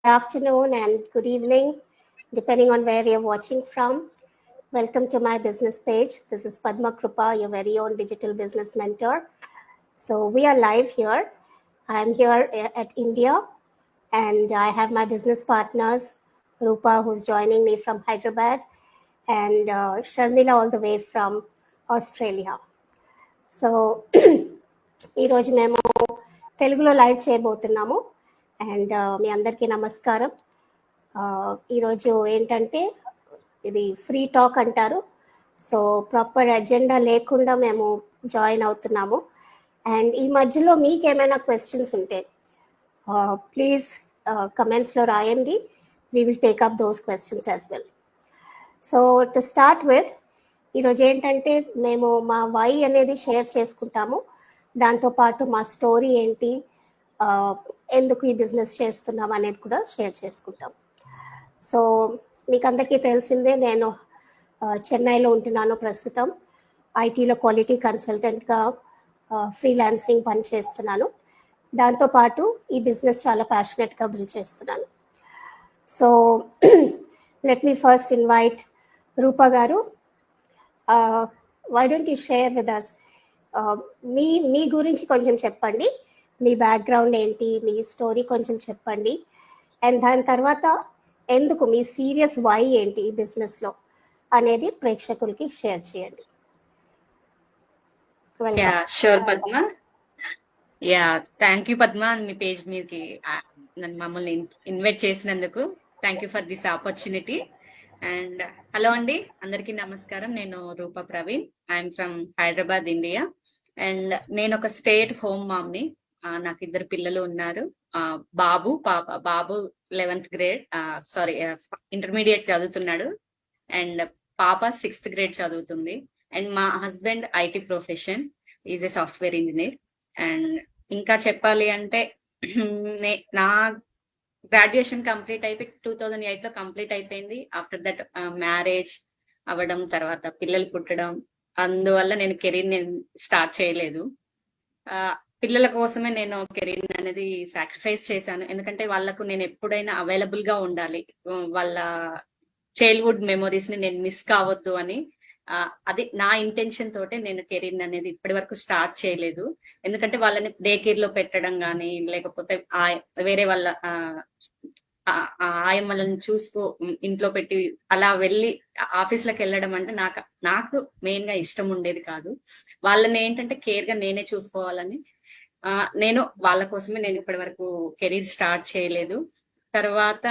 afternoon and good evening, depending on where you're watching from. Welcome to my business page. This is Padma Krupa, your very own digital business mentor. So we are live here. I'm here at India, and I have my business partners, Rupa, who's joining me from Hyderabad, and Sharmila all the way from Australia. So ఈరోజు మేము తెలుగులో live చేయబోతున్నాము. And మీ అందరికీ నమస్కారం. ఈరోజు ఏంటంటే ఇది free talk అంటారు. సో ప్రాపర్ అజెండా లేకుండా మేము జాయిన్ అవుతున్నాము. అండ్ ఈ మధ్యలో మీకు ఏమైనా క్వశ్చన్స్ ఉంటే ప్లీజ్ కమెంట్స్లో రాయండి. We will take up those questions as well. So to start with, ఈరోజు ఏంటంటే మేము మా వై అనేది షేర్ చేసుకుంటాము. దాంతోపాటు మా స్టోరీ ఏంటి, ఎందుకు ఈ బిజినెస్ చేస్తున్నాం అనేది కూడా షేర్ చేసుకుంటాం. సో మీకు అందరికీ తెలిసిందే, నేను చెన్నైలో ఉంటున్నాను ప్రస్తుతం. ఐటీలో క్వాలిటీ కన్సల్టెంట్గా ఫ్రీలాన్సింగ్ పని చేస్తున్నాను. దాంతోపాటు ఈ బిజినెస్ చాలా ప్యాషనెట్గా బిల్డ్ చేస్తున్నాను. So let me first invite Roopa garu. Why don't you share with us, మీ గురించి కొంచెం చెప్పండి. మీ బ్యాక్గ్రౌండ్ ఏంటి, మీ స్టోరీ కొంచెం చెప్పండి. అండ్ దాని తర్వాత ఎందుకు మీ సీరియస్ వై ఏంటి ఈ బిజినెస్లో అనేది ప్రేక్షకులకి షేర్ చేయండి. Sure Padma. Thank you Padma, మీ పేజ్ మీదకి నన్ను మమ్మల్ని ఇన్వైట్ చేసినందుకు thank you for this opportunity. And hello అండి, అందరికీ నమస్కారం. నేను Roopa Praveen. I'm from Hyderabad, India. And నేను ఒక స్టేట్ హోమ్ మామ్ని. నాకు 2 పిల్లలు ఉన్నారు, బాబు పాప. బాబు 11th గ్రేడ్, ఇంటర్మీడియట్ చదువుతున్నాడు. అండ్ పాప 6th గ్రేడ్ చదువుతుంది. అండ్ మా husband IT profession, is a software engineer. And ఇంకా చెప్పాలి అంటే నా గ్రాడ్యుయేషన్ కంప్లీట్ అయిపోయి 2008 లో కంప్లీట్ అయిపోయింది. ఆఫ్టర్ దట్ మ్యారేజ్ అవ్వడం, తర్వాత పిల్లలు పుట్టడం, అందువల్ల నేను కెరీర్ స్టార్ట్ చేయలేదు. పిల్లల కోసమే నేను కెరీర్ అనేది సాక్రిఫైస్ చేశాను. ఎందుకంటే వాళ్ళకు నేను ఎప్పుడైనా అవైలబుల్ గా ఉండాలి, వాళ్ళ చైల్డ్హుడ్ మెమొరీస్ ని నేను మిస్ కావద్దు అని. అది నా ఇంటెన్షన్ తోటే నేను కెరీర్ అనేది ఇప్పటి వరకు స్టార్ట్ చేయలేదు. ఎందుకంటే వాళ్ళని డే కేర్ లో పెట్టడం కానీ, లేకపోతే వేరే వాళ్ళ ఆయమ్మలను చూసుకో ఇంట్లో పెట్టి అలా వెళ్ళి ఆఫీస్లకు వెళ్ళడం అంటే నాకు మెయిన్ గా ఇష్టం ఉండేది కాదు. వాళ్ళని ఏంటంటే కేర్ గా నేనే చూసుకోవాలని నేను వాళ్ళ కోసమే నేను ఇప్పటి వరకు కెరీర్ స్టార్ట్ చేయలేదు. తర్వాత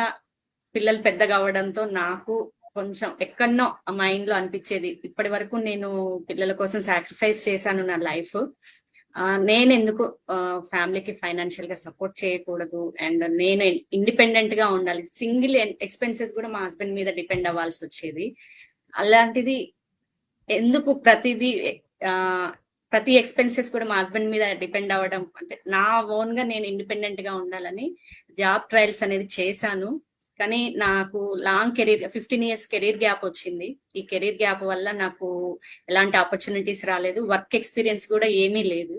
పిల్లలు పెద్దగా అవడంతో నాకు కొంచెం ఎక్కడనో మైండ్ లో అనిపించేది, ఇప్పటి వరకు నేను పిల్లల కోసం సాక్రిఫైస్ చేశాను నా లైఫ్, నేను ఎందుకు ఫ్యామిలీకి ఫైనాన్షియల్ గా సపోర్ట్ చేయకూడదు, అండ్ నేను ఇండిపెండెంట్ గా ఉండాలి. సింగిల్ ఎక్స్పెన్సెస్ కూడా మా హస్బెండ్ మీద డిపెండ్ అవ్వాల్సి వచ్చేది. అలాంటిది ఎందుకు ప్రతి ఎక్స్పెన్సెస్ కూడా మా హస్బెండ్ మీద డిపెండ్ అవ్వడం, అంటే నా ఓన్ గా నేను ఇండిపెండెంట్ గా ఉండాలని జాబ్ ట్రయల్స్ అనేది చేశాను. కానీ నాకు long career, 15 years career gap వచ్చింది. ఈ కెరీర్ గ్యాప్ వల్ల నాకు ఎలాంటి ఆపర్చునిటీస్ రాలేదు, వర్క్ ఎక్స్పీరియన్స్ కూడా ఏమీ లేదు.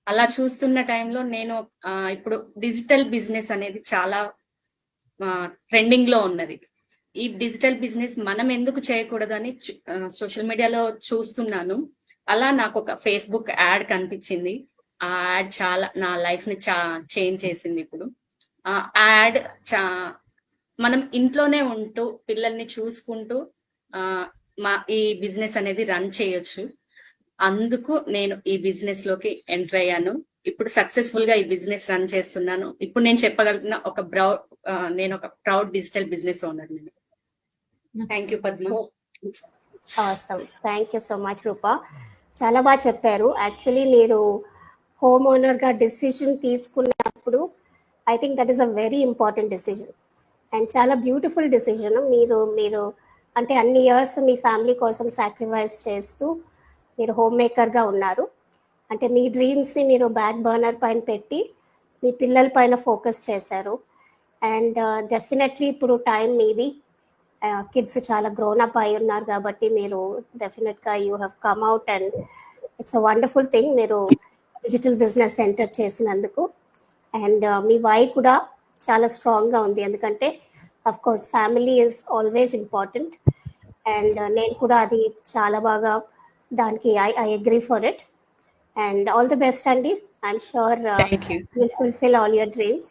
అలా చూస్తున్న టైంలో నేను ఇప్పుడు డిజిటల్ బిజినెస్ అనేది చాలా ట్రెండింగ్ లో ఉన్నది. ఈ డిజిటల్ బిజినెస్ మనం ఎందుకు చేయకూడదు అని సోషల్ మీడియాలో చూస్తున్నాను. అలా నాకు ఒక ఫేస్బుక్ యాడ్ కనిపించింది. ఆ యాడ్ చాలా నా లైఫ్ ని చేంజ్ చేసింది. ఇప్పుడు ఆ యాడ్ మనం ఇంట్లోనే ఉంటూ పిల్లల్ని చూసుకుంటూ ఈ బిజినెస్ అనేది రన్ చేయొచ్చు. అందుకు నేను ఈ బిజినెస్ లోకి ఎంటర్ అయ్యాను. ఇప్పుడు సక్సెస్ఫుల్ గా ఈ బిజినెస్ రన్ చేస్తున్నాను. ఇప్పుడు నేను చెప్పగలుగుతున్న నేను ఒక proud digital business owner. Thank you Padma. Thank you so much Roopa, చాలా బాగా చెప్పారు. యాక్చువల్లీ మీరు హోమ్ ఓనర్గా డెసిషన్ తీసుకున్నప్పుడు I think that is a very important decision and చాలా బ్యూటిఫుల్ డెసిజన్. మీరు అంటే అన్ని ఇయర్స్ మీ ఫ్యామిలీ కోసం సాక్రిఫైస్ చేస్తూ మీరు హోమ్ మేకర్గా ఉన్నారు. అంటే మీ డ్రీమ్స్ని మీరు బ్యాక్ బర్నర్ పైన పెట్టి మీ పిల్లల పైన ఫోకస్ చేశారు. అండ్ డెఫినెట్లీ ఇప్పుడు టైం మీది, కిడ్స్ చాలా గ్రోన్ అప్ అయి ఉన్నారు కాబట్టి మీరు డెఫినెట్గా you have come out and it's a wonderful thing మీరు డిజిటల్ బిజినెస్ ఎంటర్ చేసినందుకు. అండ్ మీ వై కూడా చాలా స్ట్రాంగ్గా ఉంది. ఎందుకంటే of course family is always important. And నేను కూడా అది చాలా బాగా దానికి I agree for it. And all the best అండి. I'm sure thank you. Will fulfil all your dreams.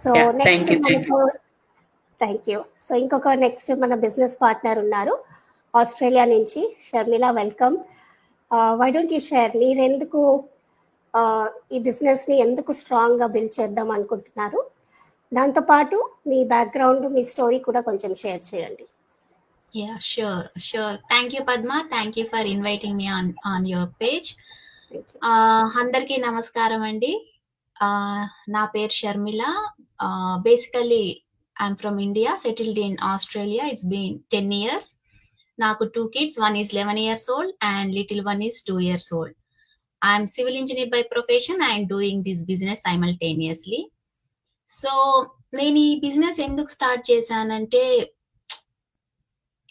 So next మనకు థ్యాంక్ యూ. సో ఇంకొక నెక్స్ట్ మన బిజినెస్ పార్ట్నర్ ఉన్నారు ఆస్ట్రేలియా నుంచి, Sharmila. Welcome. Why don't you share, మీరు ఎందుకు ఈ బిజినెస్ని ఎందుకు స్ట్రాంగ్గా బిల్డ్ చేద్దాం అనుకుంటున్నారు, దాంతోపాటు మీ బ్యాక్గ్రౌండ్, మీ స్టోరీ కూడా కొంచెం షేర్ చేయండి. Yeah, sure. Thank you, Padma. Thank you for inviting me on your page. అందరికీ నమస్కారం అండి. నా పేరు Sharmila. Basically I'm from India, settled in Australia. It's been 10 years. నాకు 2 kids. One is 11 years old and little one is 2 years old. I'm civil engineer by profession and doing this business simultaneously. So నేను ఈ business ఎందుకు start చేశానంటే,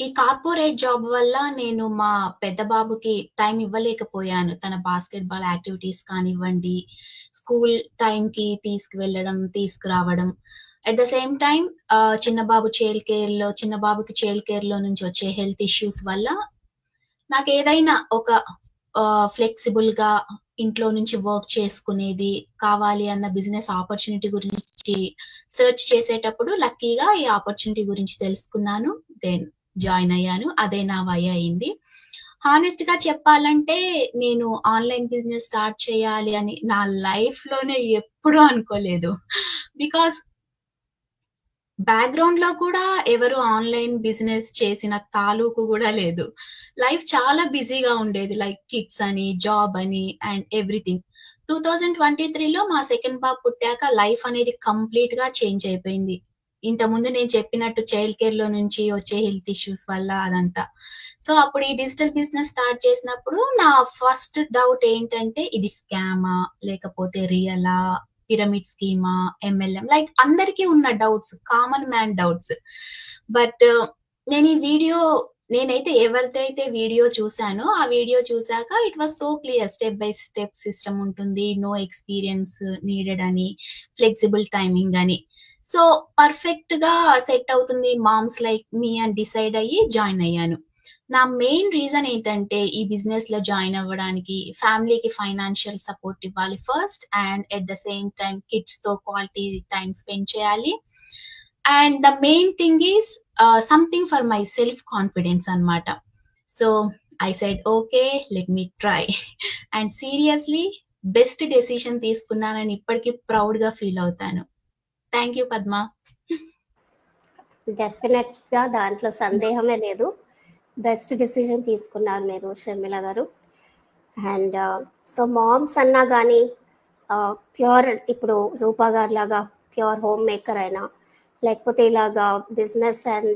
ఈ corporate job వల్ల నేను మా పెద్ద బాబుకి టైం ఇవ్వలేకపోయాను. తన బాస్కెట్బాల్ యాక్టివిటీస్ కానివ్వండి, స్కూల్ టైంకి తీసుకువెళ్ళడం, తీసుకురావడం. అట్ ద సేమ్ టైం చిన్న బాబుకి చైల్డ్ కేర్ లో నుంచి వచ్చే హెల్త్ ఇష్యూస్ వల్ల నాకు ఏదైనా ఒక ఫ్లెక్సిబుల్ గా ఇంట్లో నుంచి వర్క్ చేసుకునేది కావాలి అన్న బిజినెస్ ఆపర్చునిటీ గురించి సెర్చ్ చేసేటప్పుడు లక్కీగా ఈ ఆపర్చునిటీ గురించి తెలుసుకున్నాను. దెన్ జాయిన్ అయ్యాను. అదే నా వై అయింది. హానెస్ట్ గా చెప్పాలంటే నేను ఆన్లైన్ బిజినెస్ స్టార్ట్ చేయాలి అని నా లైఫ్ లోనే ఎప్పుడూ అనుకోలేదు. బికాస్ బ్యాక్గ్రౌండ్ లో కూడా ఎవరు ఆన్లైన్ బిజినెస్ చేసిన తాలూకు కూడా లేదు. లైఫ్ చాలా బిజీగా ఉండేది, లైక్ కిడ్స్ అని, జాబ్ అని అండ్ ఎవ్రీథింగ్. 2023లో మా సెకండ్ బాబు పుట్టాక లైఫ్ అనేది కంప్లీట్ గా చేంజ్ అయిపోయింది. ఇంతకుముందు నేను చెప్పినట్టు చైల్డ్ కేర్ లో నుంచి వచ్చే హెల్త్ ఇష్యూస్ వల్ల అదంతా. సో అప్పుడు ఈ డిజిటల్ బిజినెస్ స్టార్ట్ చేసినప్పుడు నా ఫస్ట్ డౌట్ ఏంటంటే, ఇది స్కామా లేకపోతే రియలా, పిరమిడ్ స్కీమా, MLM, లైక్ అందరికీ ఉన్న doubts, common man doubts. But నేనైతే ఎవరిదైతే వీడియో చూసానో ఆ వీడియో చూసాక it was so clear. Step by step system ఉంటుంది, నో ఎక్స్పీరియన్స్ నీడెడ్ అని, ఫ్లెక్సిబుల్ టైమింగ్ అని. సో పర్ఫెక్ట్ గా సెట్ అవుతుంది మామ్స్ లైక్ మీ అని డిసైడ్ అయ్యి జాయిన్ అయ్యాను. నా మెయిన్ రీజన్ ఏంటంటే, ఈ బిజినెస్ లో జాయిన్ అవ్వడానికి ఫ్యామిలీకి ఫైనాన్షియల్ సపోర్ట్ ఇవ్వాలి first, and at the same time kids తో క్వాలిటీ టైం స్పెండ్ చేయాలి. And the main thing is something for my self confidence అన్నమాట. So I said okay, let me try. And seriously best decision తీసుకున్నానని ఇప్పటికీ proud గా feel అవుతాను. Thank you Padma. Definite గా దాంట్లో సందేహమే లేదు. బెస్ట్ డిసిజన్ తీసుకున్నారు మీరు, షర్మిల గారు. అండ్ సో మామ్స్ అన్నా కానీ ప్యూర్, ఇప్పుడు రూపా గారు లాగా ప్యూర్ హోమ్ మేకర్ అయినా, లేకపోతే ఇలాగా బిజినెస్ అండ్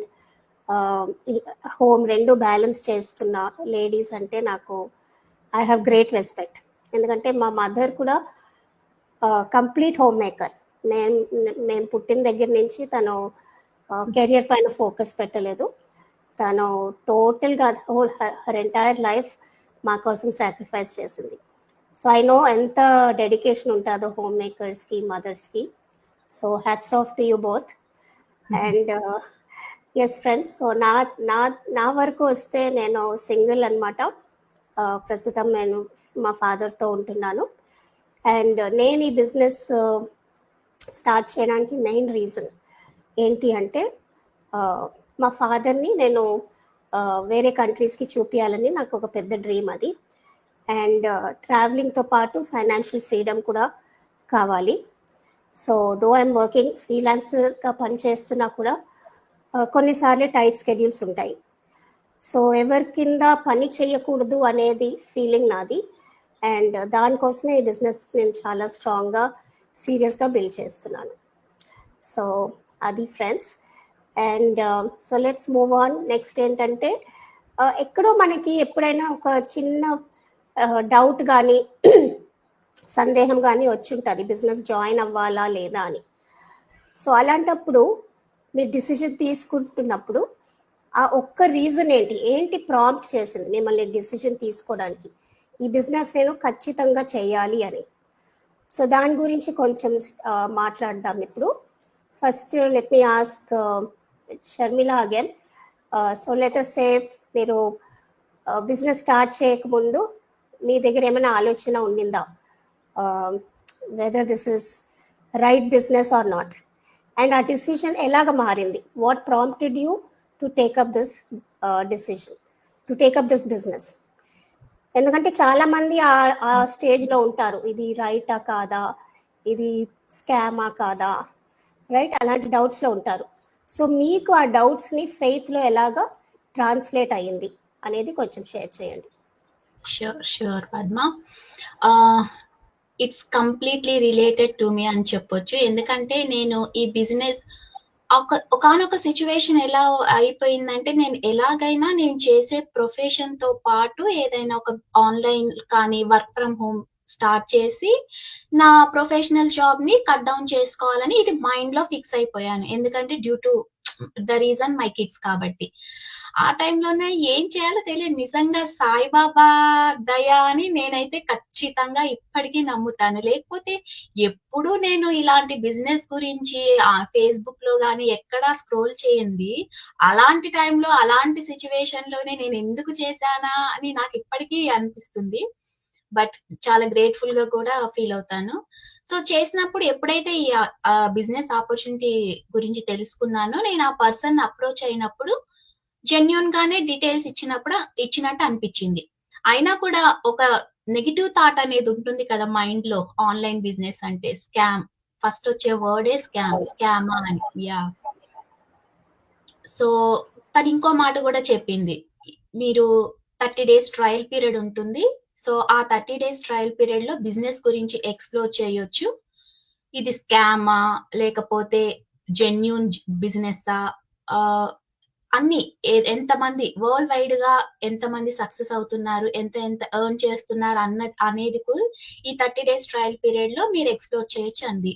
హోమ్ రెండు బ్యాలెన్స్ చేస్తున్న లేడీస్ అంటే నాకు ఐ హ్యావ్ గ్రేట్ రెస్పెక్ట్. ఎందుకంటే మా మదర్ కూడా కంప్లీట్ హోమ్ మేకర్. మేము పుట్టిన దగ్గర నుంచి తను కెరియర్ పైన ఫోకస్ పెట్టలేదు. తను టోటల్గా హర్ ఎంటైర్ లైఫ్ మా కోసం సాక్రిఫైస్ చేసింది. సో ఐ నో ఎంత డెడికేషన్ ఉంటుందో హోమ్ మేకర్స్కి, మదర్స్కి. So hats off to you both. And yes friends, so నా వరకు వస్తే నేను సింగిల్ అనమాట. ప్రస్తుతం నేను మా ఫాదర్తో ఉంటున్నాను. అండ్ నేను ఈ బిజినెస్ స్టార్ట్ చేయడానికి మెయిన్ రీజన్ ఏంటి అంటే, మా ఫాదర్ని నేను వేరే కంట్రీస్కి చూపించాలని నాకు ఒక పెద్ద డ్రీమ్ అది. అండ్ ట్రావెలింగ్తో పాటు ఫైనాన్షియల్ ఫ్రీడమ్ కూడా కావాలి. సో దో ఐఎమ్ వర్కింగ్ ఫ్రీలాన్సర్గా పనిచేస్తున్నా కూడా కొన్నిసార్లు టైట్ స్కెడ్యూల్స్ ఉంటాయి. సో ఎవరి కింద పని చేయకూడదు అనేది ఫీలింగ్ నాది. అండ్ దానికోసమే ఈ బిజినెస్ నేను చాలా స్ట్రాంగ్గా, సీరియస్గా బిల్డ్ చేస్తున్నాను. సో అది friends. And so let's move on. Next ఏంటంటే, ఎక్కడో మనకి ఎప్పుడైనా ఒక చిన్న డౌట్ కానీ సందేహం కానీ వచ్చి ఉంటుంది, బిజినెస్ జాయిన్ అవ్వాలా లేదా అని. సో అలాంటప్పుడు మీరు డిసిజన్ తీసుకుంటున్నప్పుడు ఆ ఒక్క రీజన్ ఏంటి ప్రాంప్ట్ చేసింది మిమ్మల్ని డిసిజన్ తీసుకోవడానికి, ఈ బిజినెస్ నేను ఖచ్చితంగా చేయాలి అని. సో దాని గురించి కొంచెం మాట్లాడదాం ఇప్పుడు. first let me ask Sharmila again. So let us say మీరు బిజినెస్ స్టార్ట్ చేయకముందు మీ దగ్గర ఏమైనా ఆలోచన ఉండిందా, whether this is right business or not, and ఆ డిసిషన్ ఎలాగ మారింది? What prompted you to take up this decision, to take up this business? ఎందుకంటే చాలామంది ఆ స్టేజ్లో ఉంటారు, ఇది రైటా కాదా, ఇది స్కామా కాదా, రైట్, అలాంటి డౌట్స్లో ఉంటారు. సో మీకు ఆ డౌట్స్ని ఫెయిత్లో ఎలాగా ట్రాన్స్లేట్ అయ్యింది అనేది కొంచెం షేర్ చేయండి. Sure Padma. It's completely related to మీ అని చెప్పొచ్చు. ఎందుకంటే నేను ఈ బిజినెస్ ఒకానొక సిచ్యువేషన్ ఎలా అయిపోయిందంటే, నేను ఎలాగైనా నేను చేసే ప్రొఫెషన్ తో పాటు ఏదైనా ఒక ఆన్లైన్ కానీ వర్క్ ఫ్రమ్ హోమ్ స్టార్ట్ చేసి నా ప్రొఫెషనల్ జాబ్ ని కట్ డౌన్ చేసుకోవాలని ఇది మైండ్ లో ఫిక్స్ అయిపోయాను. ఎందుకంటే due to the reason my kids కాబట్టి. ఆ టైంలోనే ఏం చేయాలో తెలియదు. నిజంగా సాయిబాబా దయ అని నేనైతే ఖచ్చితంగా ఇప్పటికీ నమ్ముతాను. లేకపోతే ఎప్పుడు నేను ఇలాంటి బిజినెస్ గురించి ఫేస్బుక్ లో గానీ ఎక్కడా స్క్రోల్ చేయండి. అలాంటి టైంలో అలాంటి సిచ్యువేషన్ లోనే నేను ఎందుకు చేశానా అని నాకు ఇప్పటికీ అనిపిస్తుంది. బట్ చాలా గ్రేట్ఫుల్ గా కూడా ఫీల్ అవుతాను. సో చేసినప్పుడు ఎప్పుడైతే ఈ బిజినెస్ ఆపర్చునిటీ గురించి తెలుసుకున్నానో, నేను ఆ పర్సన్ అప్రోచ్ అయినప్పుడు జెన్యూన్ గానే డీటెయిల్స్ ఇచ్చినట్టు అనిపించింది. అయినా కూడా ఒక నెగిటివ్ థాట్ అనేది ఉంటుంది కదా మైండ్ లో. ఆన్లైన్ బిజినెస్ అంటే స్కామ్, ఫస్ట్ వచ్చే వర్డే స్కామా అని. యా. సో తను ఇంకో మాట కూడా చెప్పింది, మీరు 30 days ట్రయల్ పీరియడ్ ఉంటుంది. సో ఆ 30 days ట్రయల్ పీరియడ్ లో బిజినెస్ గురించి ఎక్స్ప్లోర్ చేయొచ్చు. ఇది స్కామా లేకపోతే జెన్యూన్ బిజినెస్సా, అన్ని ఎంతమంది వరల్డ్ వైడ్ గా ఎంతమంది సక్సెస్ అవుతున్నారు, ఎంత ఎర్న్ చేస్తున్నారు అనేది ఈ 30 days ట్రయల్ పీరియడ్ లో మీరు ఎక్స్ప్లోర్ చేయొచ్చు అంది.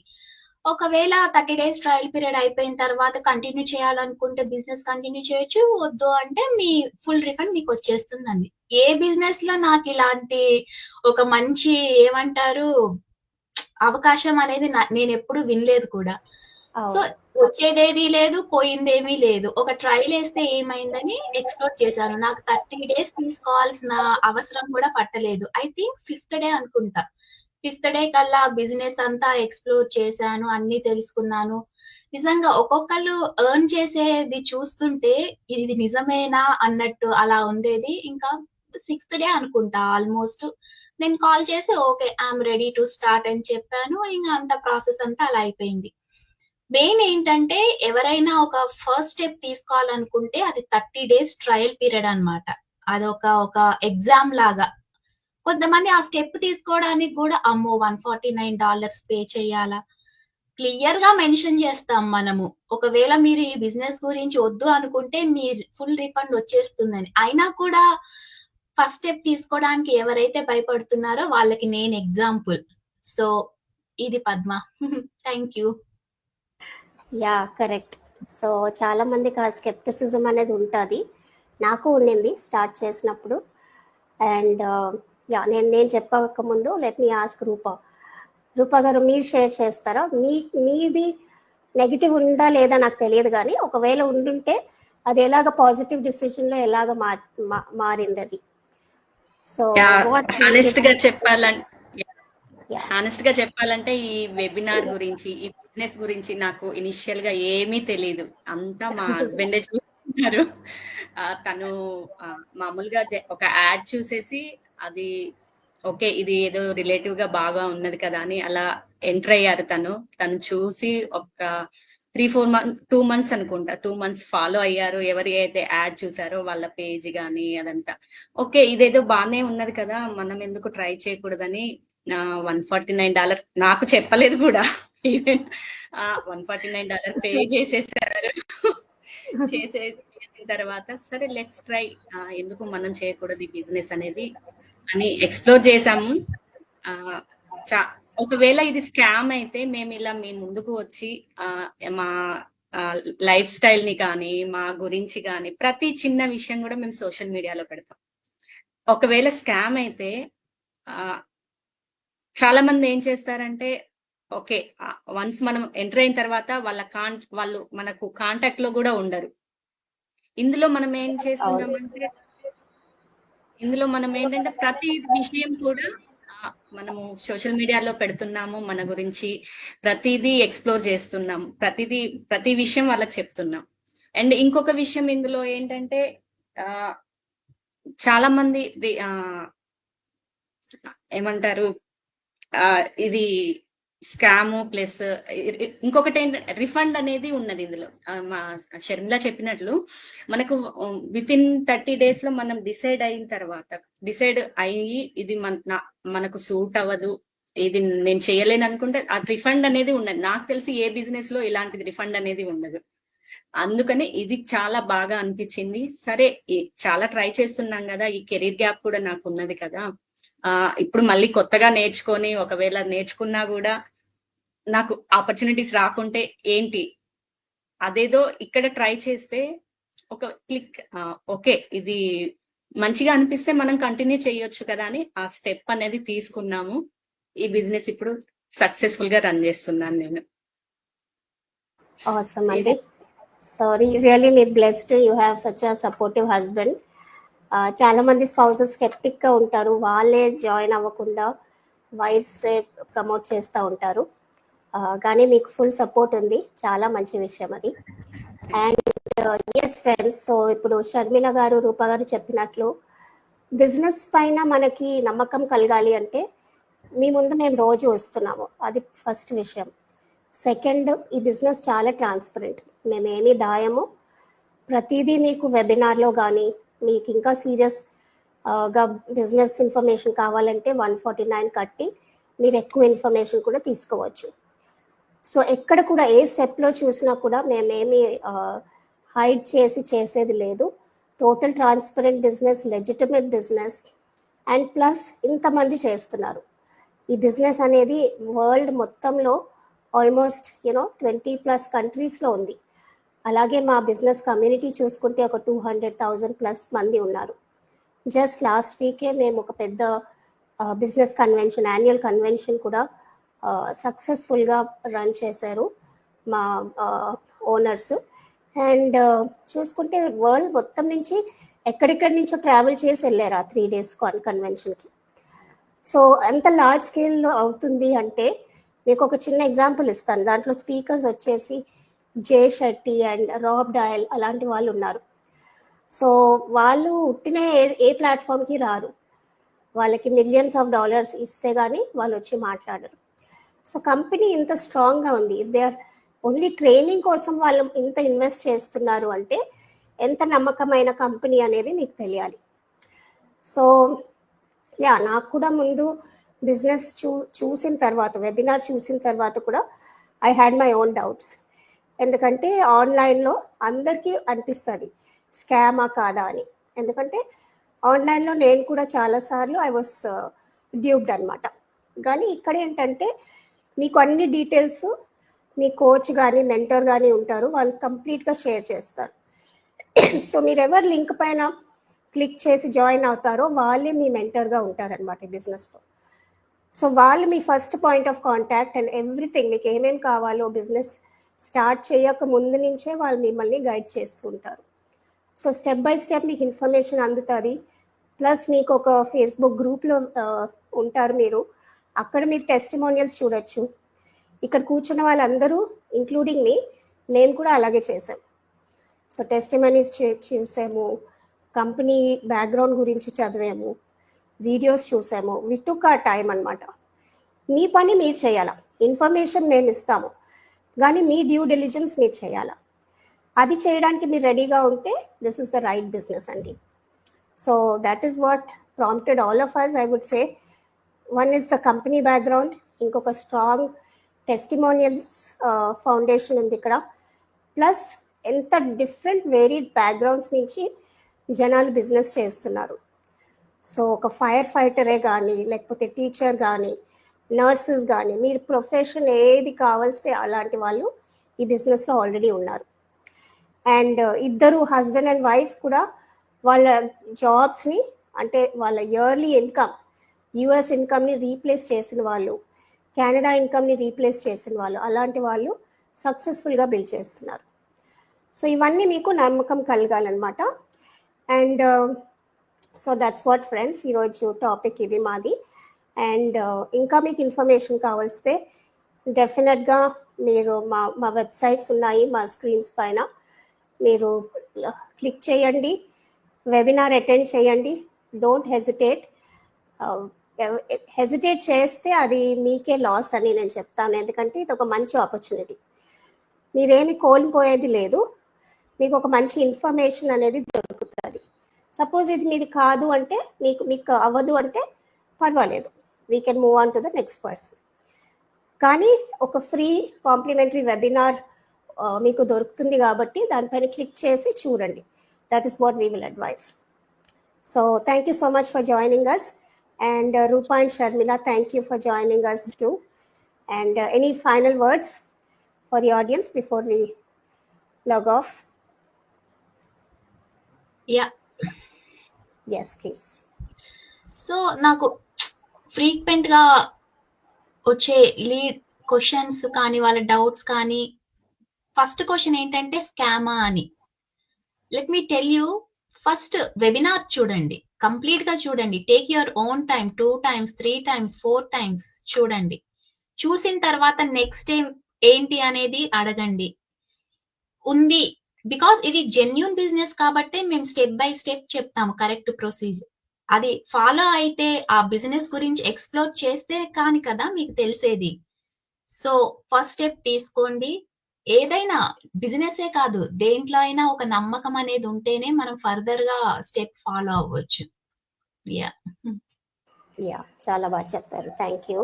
ఒకవేళ 30 days ట్రయల్ పీరియడ్ అయిపోయిన తర్వాత కంటిన్యూ చేయాలనుకుంటే బిజినెస్ కంటిన్యూ చేయొచ్చు, వద్దు అంటే మీ ఫుల్ రిఫండ్ మీకు వచ్చేస్తుందండి. ఏ బిజినెస్ లో నాకు ఇలాంటి ఒక మంచి ఏమంటారు అవకాశం అనేది నేను ఎప్పుడు వినలేదు కూడా. సో వచ్చేదేది లేదు, పోయిందేమీ లేదు. ఒక ట్రయల్ వేస్తే ఏమైందని ఎక్స్ప్లోర్ చేశాను. నాకు 30 days తీసుకోవాల్సిన అవసరం కూడా పట్టలేదు. ఐ థింక్ 5th day అనుకుంటా. 5th day కల్లా బిజినెస్ అంతా ఎక్స్ప్లోర్ చేశాను, అన్ని తెలుసుకున్నాను. నిజంగా ఒక్కొక్కళ్ళు ఎర్న్ చేసేది చూస్తుంటే ఇది నిజమేనా అన్నట్టు అలా ఉండేది. ఇంకా 6th day అనుకుంటా ఆల్మోస్ట్ నేను కాల్ చేసి okay I'm ready to start అని చెప్పాను. ఇంకా అంత ప్రాసెస్ అంతా అలా అయిపోయింది. మెయిన్ ఏంటంటే ఎవరైనా ఒక ఫస్ట్ స్టెప్ తీసుకోవాలనుకుంటే అది 30 days ట్రయల్ పీరియడ్ అన్నమాట. అదొక ఎగ్జామ్ లాగా. కొంతమంది ఆ స్టెప్ తీసుకోవడానికి కూడా అమ్మో $149 పే చేయాలా, క్లియర్ గా మెన్షన్ చేస్తాం మనము. ఒకవేళ మీరు ఈ బిజినెస్ గురించి వద్దు అనుకుంటే మీ ఫుల్ రిఫండ్ వచ్చేస్తుందని. అయినా కూడా ఫస్ట్ స్టెప్ తీసుకోవడానికి ఎవరైతే భయపడుతున్నారో వాళ్ళకి నేను ఎగ్జాంపుల్. సో ఇది Padma. Thank you. Yeah, correct. So చాలా మందికి ఆ స్కెప్టిసిజం అనేది ఉంటుంది, నాకు ఉండింది స్టార్ట్ చేసినప్పుడు. అండ్ యా, నేను చెప్పకముందు లెట్ మీ ఆస్క్ రూపా గారు, మీరు షేర్ చేస్తారా? మీది నెగిటివ్ ఉందా లేదా నాకు తెలియదు, కానీ ఒకవేళ ఉండుంటే అది ఎలాగ పాజిటివ్ డిసిషన్లో ఎలాగ మారింది అది? సో హానెస్ట్ గా చెప్పాలంటే ఈ వెబినార్ గురించి, ఈ బిజినెస్ గురించి నాకు ఇనిషియల్ గా ఏమీ తెలియదు. అంతా మా హస్బెండే చూస్తున్నారు. తను మామూలుగా ఒక యాడ్ చూసేసి అది ఓకే ఇది ఏదో రిలేటివ్ గా బాగా ఉన్నది కదా అని అలా ఎంటర్ అయ్యారు. తను చూసి ఒక 2 months అనుకుంటా, 2 months ఫాలో అయ్యారు. ఎవరి అయితే యాడ్ చూసారో వాళ్ళ పేజ్ గానీ అదంతా ఓకే ఇదేదో బాగానే ఉన్నది కదా, మనం ఎందుకు ట్రై చేయకూడదని $149 నాకు చెప్పలేదు కూడా, ఈవెన్ $149 పే చేసేసారు. చేసిన తర్వాత సరే లెట్స్ ట్రై, ఎందుకు మనం చేయకూడదు ఈ బిజినెస్ అనేది అని ఎక్స్ప్లోర్ చేసాము. ఒకవేళ ఇది స్కామ్ అయితే మేము ఇలా మీ ముందుకు వచ్చి మా లైఫ్ స్టైల్ ని కానీ మా గురించి కానీ ప్రతి చిన్న విషయం కూడా మేము సోషల్ మీడియాలో పెడతాం. ఒకవేళ స్కామ్ అయితే చాలా మంది ఏం చేస్తారంటే ఓకే, వన్స్ మనం ఎంటర్ అయిన తర్వాత వాళ్ళు మనకు కాంటాక్ట్ లో కూడా ఉండరు. ఇందులో మనం ఏం చేస్తున్నామంటే, ఇందులో మనం ఏంటంటే ప్రతి విషయం కూడా మనము సోషల్ మీడియాలో పెడుతున్నాము, మన గురించి ప్రతిదీ ఎక్స్ప్లోర్ చేస్తున్నాం, ప్రతి విషయం వాళ్ళకి చెప్తున్నాం. అండ్ ఇంకొక విషయం ఇందులో ఏంటంటే చాలా మంది ఏమంటారు, ఇది స్కామ్ ప్లస్ ఇంకొకటి ఏంటంటే రిఫండ్ అనేది ఉన్నది ఇందులో. మా షర్మిల చెప్పినట్లు మనకు విత్ ఇన్ 30 days లో మనం డిసైడ్ అయ్యి ఇది మనకు సూట్ అవ్వదు, ఇది నేను చేయలేను అనుకుంటే ఆ రిఫండ్ అనేది ఉన్నది. నాకు తెలిసి ఏ బిజినెస్ లో ఇలాంటిది రిఫండ్ అనేది ఉండదు. అందుకని ఇది చాలా బాగా అనిపించింది. సరే, చాలా ట్రై చేస్తున్నాం కదా, ఈ కెరీర్ గ్యాప్ కూడా నాకు ఉన్నది కదా, ఇప్పుడు మళ్ళీ కొత్తగా నేర్చుకొని ఒకవేళ నేర్చుకున్నా కూడా నాకు ఆపర్చునిటీస్ రాకుంటే ఏంటి, అదేదో ఇక్కడ ట్రై చేస్తే ఒక క్లిక్, ఓకే ఇది మంచిగా అనిపిస్తే మనం కంటిన్యూ చేయొచ్చు కదా అని ఆ స్టెప్ అనేది తీసుకున్నాము. ఈ బిజినెస్ ఇప్పుడు సక్సెస్ఫుల్ గా రన్ చేస్తున్నాను నేను. Awesome, Andy. Sorry, really మీరు blessed. You have such a supportive husband. చాలా మంది స్పౌసెస్ స్కెప్టిక్ గా ఉంటారు, వాళ్ళే జాయిన్ అవ్వకుండా వైఫ్స్ ప్రమోట్ చేస్తూ ఉంటారు. కానీ మీకు ఫుల్ సపోర్ట్ ఉంది, చాలా మంచి విషయం అది. అండ్ ఎస్ ఫ్రెండ్స్, సో ఇప్పుడు షర్మిల గారు, రూప గారు చెప్పినట్లు బిజినెస్ పైన మనకి నమ్మకం కలగాలి అంటే మీ ముందు మేము రోజు వస్తున్నాము, అది ఫస్ట్ విషయం. సెకండ్, ఈ బిజినెస్ చాలా ట్రాన్స్పరెంట్, మేమేమీ దాయము. ప్రతిదీ మీకు వెబినార్లో కానీ మీకు ఇంకా సీరియస్గా బిజినెస్ ఇన్ఫర్మేషన్ కావాలంటే 149 కట్టి మీరు ఎక్కువ ఇన్ఫర్మేషన్ కూడా తీసుకోవచ్చు. సో ఎక్కడ కూడా ఏ స్టెప్లో చూసినా కూడా మేమేమి హైడ్ చేసేది లేదు. Total transparent business, legitimate business, and plus ఇంతమంది చేస్తున్నారు. ఈ బిజినెస్ అనేది వరల్డ్ మొత్తంలో ఆల్మోస్ట్ 20+ కంట్రీస్లో ఉంది. అలాగే మా బిజినెస్ కమ్యూనిటీ చూసుకుంటే ఒక 200,000+ మంది ఉన్నారు. జస్ట్ లాస్ట్ వీకే మేము ఒక పెద్ద బిజినెస్ కన్వెన్షన్, యాన్యువల్ కన్వెన్షన్ కూడా సక్సెస్ఫుల్గా రన్ చేశారు మా ఓనర్స్. అండ్ చూసుకుంటే వరల్డ్ మొత్తం నుంచి ఎక్కడెక్కడి నుంచో ట్రావెల్ చేసి వెళ్ళారు ఆ 3 days కన్వెన్షన్కి. సో ఎంత లార్జ్ స్కేల్లో అవుతుంది అంటే మీకు ఒక చిన్న ఎగ్జాంపుల్ ఇస్తాను. దాంట్లో స్పీకర్స్ వచ్చేసి జే శెట్టి అండ్ రాబ్ డయల్ అలాంటి వాళ్ళు ఉన్నారు. సో వాళ్ళు ఉట్టినే ఏ ప్లాట్ఫామ్కి రారు, వాళ్ళకి $millions ఇస్తే కానీ వాళ్ళు వచ్చి మాట్లాడరు. సో కంపెనీ ఇంత స్ట్రాంగ్గా ఉంది. If they are only training కోసం వాళ్ళు ఇంత ఇన్వెస్ట్ చేస్తున్నారు అంటే ఎంత నమ్మకమైన కంపెనీ అనేది మీకు తెలియాలి. సో నాకు కూడా ముందు బిజినెస్ చూసిన తర్వాత, వెబినార్ చూసిన తర్వాత కూడా I had my own doubts. ఎందుకంటే ఆన్లైన్లో అందరికీ అనిపిస్తుంది స్కామా కాదా అని. ఎందుకంటే ఆన్లైన్లో నేను కూడా చాలాసార్లు ఐ వాస్ డ్యూబ్డ్ అనమాట. కానీ ఇక్కడ ఏంటంటే మీకు అన్ని డీటెయిల్స్ మీ కోచ్ కానీ మెంటర్ కానీ ఉంటారు, వాళ్ళు కంప్లీట్గా షేర్ చేస్తారు. సో మీరు ఎవరు లింక్ పైన క్లిక్ చేసి జాయిన్ అవుతారో వాళ్ళే మీ మెంటర్గా ఉంటారనమాట ఈ బిజినెస్లో. సో వాళ్ళు మీ first point of contact and everything, మీకు ఏమేమి కావాలో బిజినెస్ స్టార్ట్ చేయక ముందు నుంచే వాళ్ళు మిమ్మల్ని గైడ్ చేస్తూ ఉంటారు. సో స్టెప్ బై స్టెప్ మీకు ఇన్ఫర్మేషన్ అందుతుంది. ప్లస్ మీకు ఒక ఫేస్బుక్ గ్రూప్లో ఉంటారు మీరు, అక్కడ మీరు టెస్టిమోనియల్స్ చూడొచ్చు. ఇక్కడ కూర్చున్న వాళ్ళందరూ ఇంక్లూడింగ్ మేము కూడా అలాగే చేసాం. సో టెస్టిమోనీస్ చూసాము, కంపెనీ బ్యాక్గ్రౌండ్ గురించి చదివాము, వీడియోస్ చూసాము. వి టుక్ ఆ టైం అనమాట. మీ పని మీరు చేయాలా, ఇన్ఫర్మేషన్ మేము ఇస్తాము, కానీ మీ డ్యూ డిలిజెన్స్ మీరు చేయాలా. అది చేయడానికి మీరు రెడీగా ఉంటే this is the right business అండి. So that is what prompted all of us. I would say one is the company background, ఇంకొక స్ట్రాంగ్ టెస్టిమోనియల్స్ ఫౌండేషన్ ఉంది ఇక్కడ. ప్లస్ ఎంత డిఫరెంట్ వేరీడ్ బ్యాక్గ్రౌండ్స్ నుంచి జనాలు బిజినెస్ చేస్తున్నారు. సో ఒక ఫైర్ ఫైటరే కానీ, లేకపోతే టీచర్ కానీ, నర్సెస్ కానీ, మీరు ప్రొఫెషన్ ఏది కావాల్స్తే అలాంటి వాళ్ళు ఈ బిజినెస్లో ఆల్రెడీ ఉన్నారు. అండ్ ఇద్దరు హస్బెండ్ అండ్ వైఫ్ కూడా వాళ్ళ జాబ్స్ని, అంటే వాళ్ళ ఇయర్లీ ఇన్కమ్, యుఎస్ ఇన్కమ్ని రీప్లేస్ చేసిన వాళ్ళు, కెనడా ఇన్కమ్ని రీప్లేస్ చేసిన వాళ్ళు, అలాంటి వాళ్ళు సక్సెస్ఫుల్గా బిల్డ్ చేస్తున్నారు. సో ఇవన్నీ మీకు నమ్మకం కలగాలన్నమాట. And so that's what friends, ఈరోజు టాపిక్ ఇది మాది. అండ్ ఇంకా మీకు ఇన్ఫర్మేషన్ కావలిస్తే డెఫినెట్గా మీరు మా వెబ్సైట్స్ ఉన్నాయి మా స్క్రీన్స్ పైన, మీరు క్లిక్ చేయండి, వెబినార్ అటెండ్ చేయండి. Don't hesitate. హెజిటేట్ చేస్తే అది మీకే లాస్ అని నేను చెప్తాను, ఎందుకంటే ఇది ఒక మంచి ఆపర్చునిటీ. మీరేమి కోల్పోయేది లేదు, మీకు ఒక మంచి ఇన్ఫర్మేషన్ అనేది దొరుకుతుంది. సపోజ్ ఇది మీది కాదు అంటే, మీకు అవ్వదు అంటే పర్వాలేదు, we can move on to the next person. కానీ ఒక ఫ్రీ కాంప్లిమెంటరీ వెబినార్ మీకు దొరుకుతుంది కాబట్టి దానిపైన క్లిక్ చేసి చూడండి. That is what we will advise. So thank you so much for joining us. And Rupa and Sharmila, thank you for joining us too. And any final words for the audience before we log off? Yeah. Yes, please. So నాకు ఫ్రీక్వెంట్గా వచ్చే lead questions కానీ వాళ్ళ doubts కానీ, first question ఏంటంటే స్కామా అని. Let me tell you, first webinar చూడండి, complete గా చూడండి. Take your own time, 2 times 3 times 4 times చూడండి. చూసిన తర్వాత నెక్స్ట్ ఏంటి అనేది అడగండి. ఉంది బికాస్ ఇది జెన్యూన్ బిజినెస్ కాబట్టి మేము స్టెప్ బై స్టెప్ చెప్తాము, కరెక్ట్ ప్రొసీజర్. అది ఫాలో అయితే, ఆ బిజినెస్ గురించి ఎక్స్ప్లోర్ చేస్తే కాని కదా మీకు తెలిసేది. సో ఫస్ట్ స్టెప్ తీసుకోండి. ఏదైనా బిజినెసే కాదు, దేంట్లో అయినా ఒక నమ్మకం అనేది ఉంటేనే మనం ఫర్దర్ గా స్టెప్ ఫాలో అవ్వచ్చు. యా, చాలా బాగా చెప్పారు. Thank you.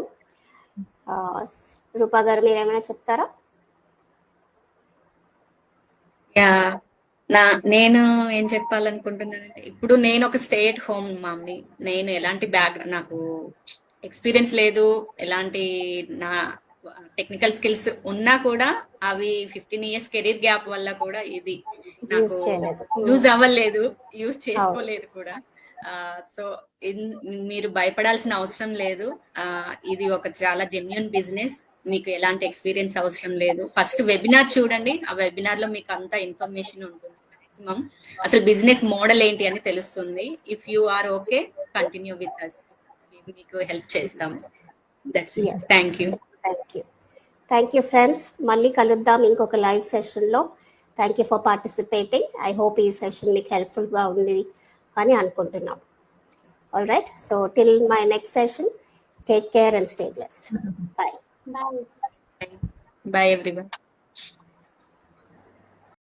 రూపా గారు, మీరు ఏమైనా చెప్తారా? యా, నేను ఏం చెప్పాలనుకుంటున్నానంటే, ఇప్పుడు నేను ఒక స్టే ఎట్ హోమ్ మామ్ని. నేను ఎలాంటి నాకు ఎక్స్పీరియన్స్ లేదు, ఎలాంటి నా టెక్నికల్ స్కిల్స్ ఉన్నా కూడా అవి 15 years కెరీర్ గ్యాప్ వల్ల కూడా ఇది నాకు యూజ్ అవ్వలేదు, యూజ్ చేసుకోలేదు కూడా. సో మీరు భయపడాల్సిన అవసరం లేదు. ఇది ఒక చాలా జెన్యూన్ బిజినెస్, మీకు ఎలాంటి ఎక్స్పీరియన్స్ అవసరం లేదు. ఫస్ట్ వెబినార్ చూడండి, ఆ వెబినార్ లో మీకు అంత ఇన్ఫర్మేషన్ ఉంటుంది. మాక్సిమం అసలు బిజినెస్ మోడల్ ఏంటి అని తెలుస్తుంది. If you are okay, continue with us, మీకు హెల్ప్ చేస్తాము. Thank you. Thank you friends. మళ్ళీ కలుద్దాం ఇంకొక లైవ్ సెషన్లో. Thank you for participating. I hope ఈ సెషన్ మీకు హెల్ప్ఫుల్గా ఉంది అని అనుకుంటున్నాం. All right, so till my next session, take care and stay blessed. Bye. Bye everyone.